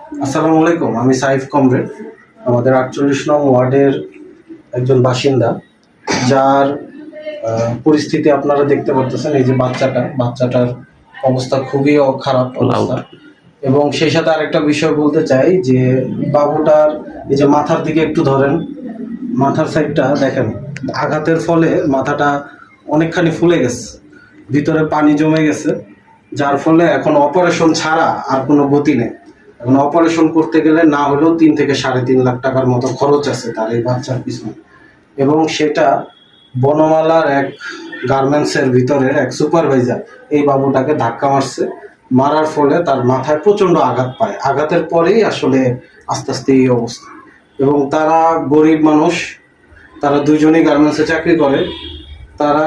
আসসালামু আলাইকুম, আমি সাইফ কমরেড, আমাদের ৪৮ নং ওয়ার্ডের একজন বাসিন্দা, যার পরিস্থিতি আপনারা দেখতে পারতেছেন। এই যে বাচ্চাটার অবস্থা খুবই খারাপ অবস্থা। এবং সেই সাথে আরেকটা বিষয় বলতে চাই যে বাবুটার এই যে মাথার দিকে একটু ধরেন, মাথার সাইডটা দেখেন, আঘাতের ফলে মাথাটা অনেকখানি ফুলে গেছে, ভিতরে পানি জমে গেছে, যার ফলে এখন অপারেশন ছাড়া আর কোনো গতি নেই। এখন অপারেশন করতে গেলে না হলেও ৩ থেকে ৩.৫ লাখ টাকার মতো খরচ আছে তার এই বাচ্চার পিছনে। এবং সেটা বনমালার এক গার্মেন্টসের ভিতরের এক সুপারভাইজার এই বাবুটাকে ধাক্কা মারছে, মারার ফলে তার মাথায় প্রচণ্ড আঘাত পায়। আঘাতের পরেই আসলে আস্তে আস্তে এই অবস্থা। এবং তারা গরিব মানুষ, তারা দুইজনই গার্মেন্টসে চাকরি করে, তারা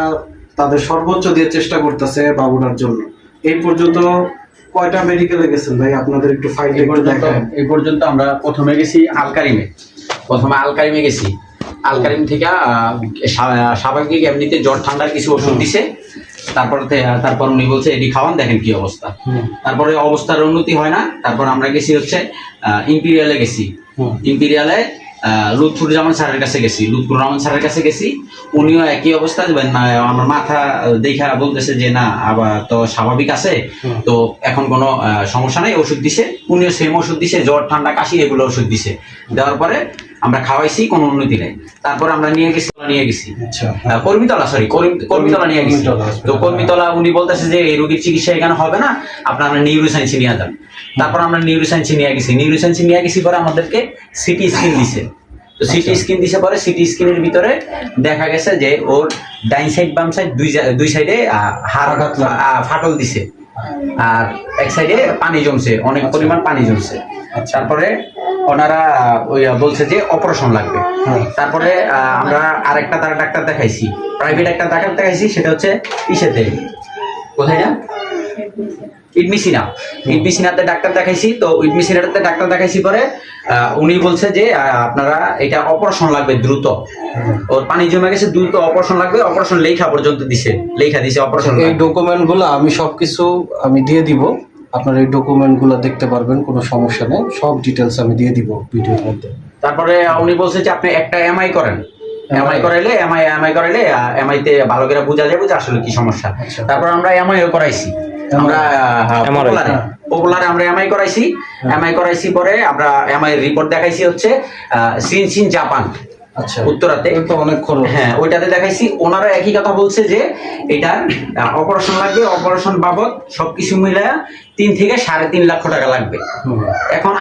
তাদের সর্বোচ্চ দিয়ে চেষ্টা করতেছে বাবুটার জন্য। এই পর্যন্ত কয়টা মেডিকেলে গেছেন ভাই? আপনাদের একটু ফাইল দেখান। এই পর্যন্ত আমরা প্রথমে গেছি আলকারিমে গেছি। আলকারিম থেকে স্বাভাবিক এমনিতে জ্বর ঠান্ডার কিছু ওষুধ দিছে। তারপর উনি বলছে এটি খাওয়ান, দেখেন কি অবস্থা। তারপরে অবস্থার উন্নতি হয় না। তারপর আমরা গেছি হচ্ছে ইম্পিরিয়ালে গেছি। ইম্পিরিয়ালে লুৎফুর রহমান স্যারের কাছে গেছি। উনিও একই অবস্থা, আমার মাথা দেখা বলতেছে যে না, আবার তো স্বাভাবিক আছে, তো এখন কোনো সমস্যা নেই, ওষুধ দিছে। উনিও সেম ওষুধ দিছে, জ্বর ঠান্ডা কাশি এগুলো ওষুধ দিছে। দেওয়ার পরে আমরা খাওয়াইছি, কোনো উন্নতি নেই। তারপরে আমরা নিয়ে গেছি কর্মীতলা নিয়ে গেছি। তো কর্মীতলা উনি বলতেছে যে এই রোগীর চিকিৎসা এখানে হবে না, আপনারা নিউরোসায়েন্সে নিয়ে যান। তারপর আমরা নিউরোসায়েন্সে নিয়ে গেছি পরে আমাদেরকে সিটি স্ক্যান দিছে। তো সিটি স্ক্যান দিছে পরে সিটি স্ক্যানের ভিতরে দেখা গেছে যে ওর ডাইন সাইড বাম সাইড দুই সাইডে হাড় ফাটল দিছে, আর এক সাইডে পানি জমছে, অনেক পরিমাণ পানি জমছে। তারপরে ওনারা বলছে যে অপারেশন লাগবে। তারপরে আমরা আরেকটা ডাক্তার দেখাইছি, প্রাইভেট একটা ডাক্তার দেখাইছি, সেটা হচ্ছে ইসেতে, কোথায় না, ইডমিসিনাতে ডাক্তার দেখাইছি। তো ইডমিসিনাতে ডাক্তার দেখাইছি পরে উনি বলছে যে আপনারা এটা অপারেশন লাগবে দ্রুত, ওর পানি জমে গেছে, দ্রুত অপারেশন লাগবে। অপারেশন লেখা দিছে অপারেশন। এই ডকুমেন্টগুলো আমি সবকিছু দিয়ে দিব, আপনারা এই ডকুমেন্টগুলো দেখতে পারবেন, কোনো সমস্যা নেই, সব ডিটেলস আমি দিয়ে দিব ভিডিওর মধ্যে। তারপরে উনি বলছে যে আপনি একটা এমআই করেন, এমআই করাইলে এমআইতে ভালো করে বোঝা যাবে যে আসলে কি সমস্যা। তারপর আমরা এমআইও করাইছি, আমরা পপুলারে আমরা এমআই করাইছি পরে আমরা এমআই রিপোর্ট দেখাইছি হচ্ছে সিনচিন জাপান, উত্তরাতে, অনেক খরচ। হ্যাঁ, ওইটাতে দেখাইছি। ওনারা একই কথা বলছে যে এটা অপারেশন লাগবে, অপারেশন বাবদ সবকিছু মিলায়া ৩ থেকে ৩.৫ লাখ টাকা লাগবে। এখন